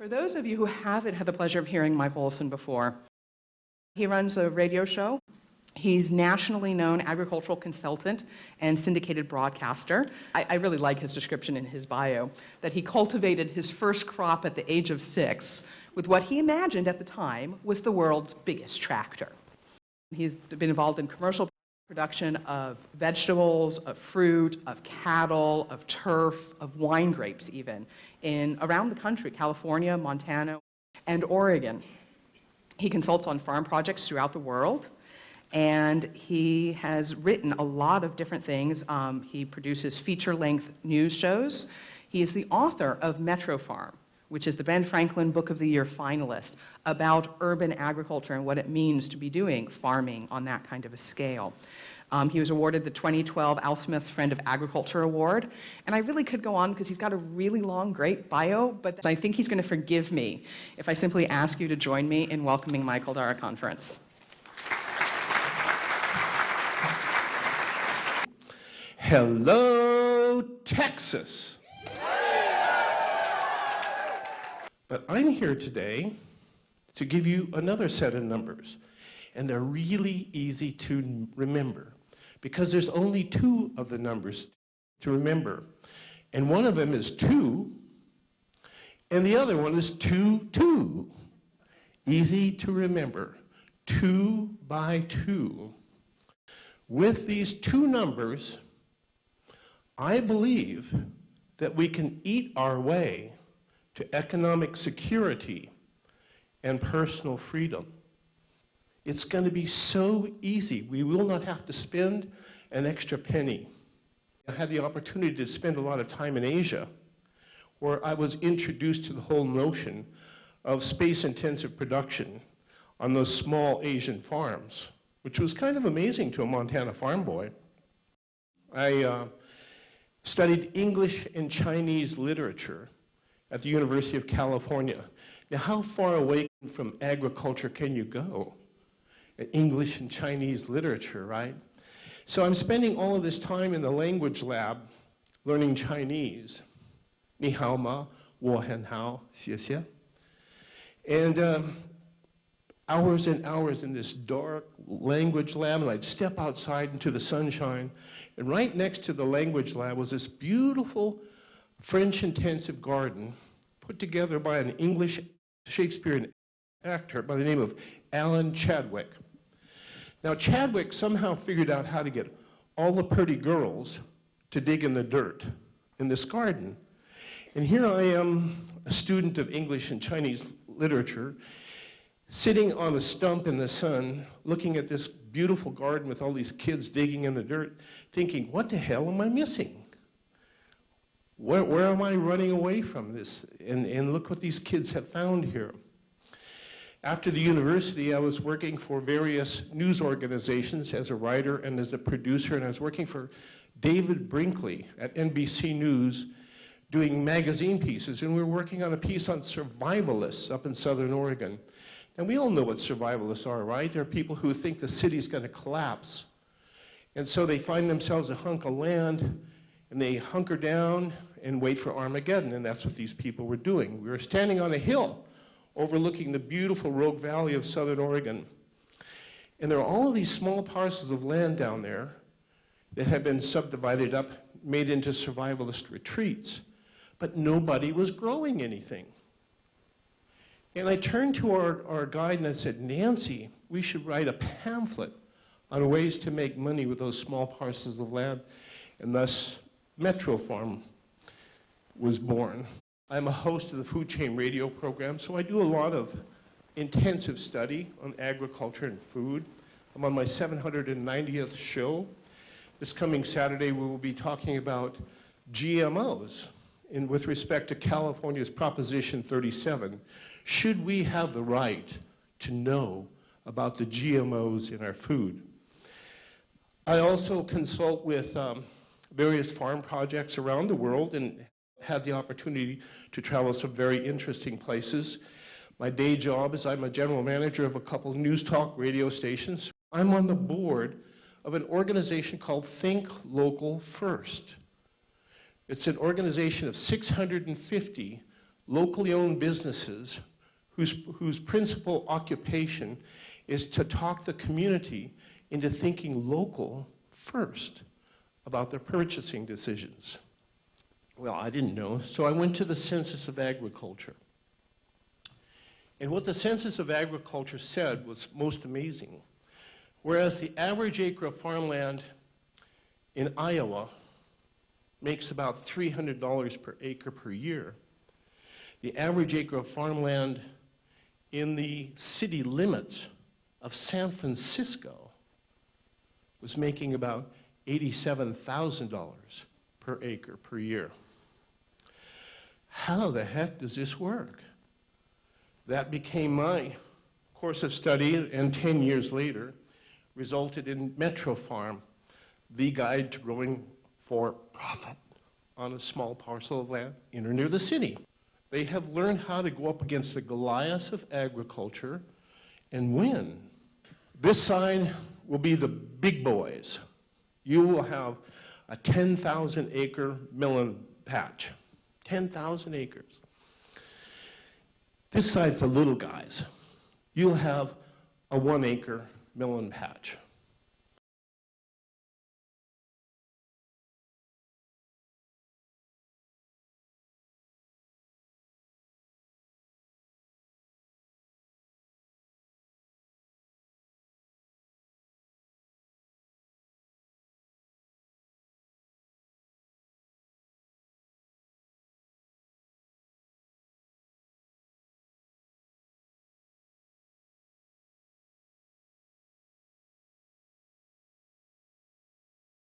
For those of you who haven't had the pleasure of hearing Michael Olson before, he runs a radio show. He's nationally known agricultural consultant and syndicated broadcaster. I really like his description in his bio, that he cultivated his first crop at the age of 6 with what he imagined at the time was the world's biggest tractor. He's been involved in commercial production of vegetables, of fruit, of cattle, of turf, of wine grapes even, around the country, California, Montana, and Oregon. He consults on farm projects throughout the world, and he has written a lot of different things. He produces feature-length news shows. He is the author of Metro Farm, which is the Ben Franklin Book of the Year finalist, about urban agriculture and what it means to be doing farming on that kind of a scale. He was awarded the 2012 Al Smith Friend of Agriculture Award, and I really could go on because he's got a really long, great bio, but I think he's going to forgive me if I simply ask you to join me in welcoming Michael to our conference. Hello, Texas. But I'm here today to give you another set of numbers, and they're really easy to remember because there's only 2 of the numbers to remember, and one of them is 2, and the other one is 2, 2. Easy to remember, 2 by 2. With these 2 numbers, I believe that we can eat our way to economic security and personal freedom. It's going to be so easy. We will not have to spend an extra penny. I had the opportunity to spend a lot of time in Asia, where I was introduced to the whole notion of space-intensive production on those small Asian farms, which was kind of amazing to a Montana farm boy. I studied English and Chinese literature at the University of California. Now, how far away from agriculture can you go? English and Chinese literature, right? So I'm spending all of this time in the language lab learning Chinese. Ni hao ma, wo hen hao, xie xie. And hours and hours in this dark language lab, and I'd step outside into the sunshine, and right next to the language lab was this beautiful French-intensive garden put together by an English Shakespearean actor by the name of Alan Chadwick. Now, Chadwick somehow figured out how to get all the pretty girls to dig in the dirt in this garden. And here I am, a student of English and Chinese literature, sitting on a stump in the sun, looking at this beautiful garden with all these kids digging in the dirt, thinking, what the hell am I missing? Where am I running away from this? And look what these kids have found here. After the university, I was working for various news organizations as a writer and as a producer, and I was working for David Brinkley at NBC News doing magazine pieces, and we were working on a piece on survivalists up in Southern Oregon. And we all know what survivalists are, right? They're people who think the city's going to collapse. And so they find themselves a hunk of land, and they hunker down and wait for Armageddon, and that's what these people were doing. We were standing on a hill overlooking the beautiful Rogue Valley of Southern Oregon. And there are all of these small parcels of land down there that have been subdivided up, made into survivalist retreats, but nobody was growing anything. And I turned to our guide and I said, Nancy, we should write a pamphlet on ways to make money with those small parcels of land, and thus Metro Farm was born. I'm a host of the Food Chain Radio program, so I do a lot of intensive study on agriculture and food. I'm on my 790th show. This coming Saturday, we will be talking about GMOs with respect to California's Proposition 37. Should we have the right to know about the GMOs in our food? I also consult with various farm projects around the world and had the opportunity to travel some very interesting places. My day job is I'm a general manager of a couple of news talk radio stations. I'm on the board of an organization called Think Local First. It's an organization of 650 locally owned businesses whose principal occupation is to talk the community into thinking local first about their purchasing decisions. Well, I didn't know, so I went to the Census of Agriculture. And what the Census of Agriculture said was most amazing. Whereas the average acre of farmland in Iowa makes about $300 per acre per year, the average acre of farmland in the city limits of San Francisco was making about $87,000 per acre per year. How the heck does this work? That became my course of study, and 10 years later resulted in Metro Farm, the guide to growing for profit on a small parcel of land in or near the city. They have learned how to go up against the Goliaths of agriculture and win. This side will be the big boys. You will have a 10,000 acre melon patch. 10,000 acres. This side's the little guys. You'll have a 1 acre melon patch.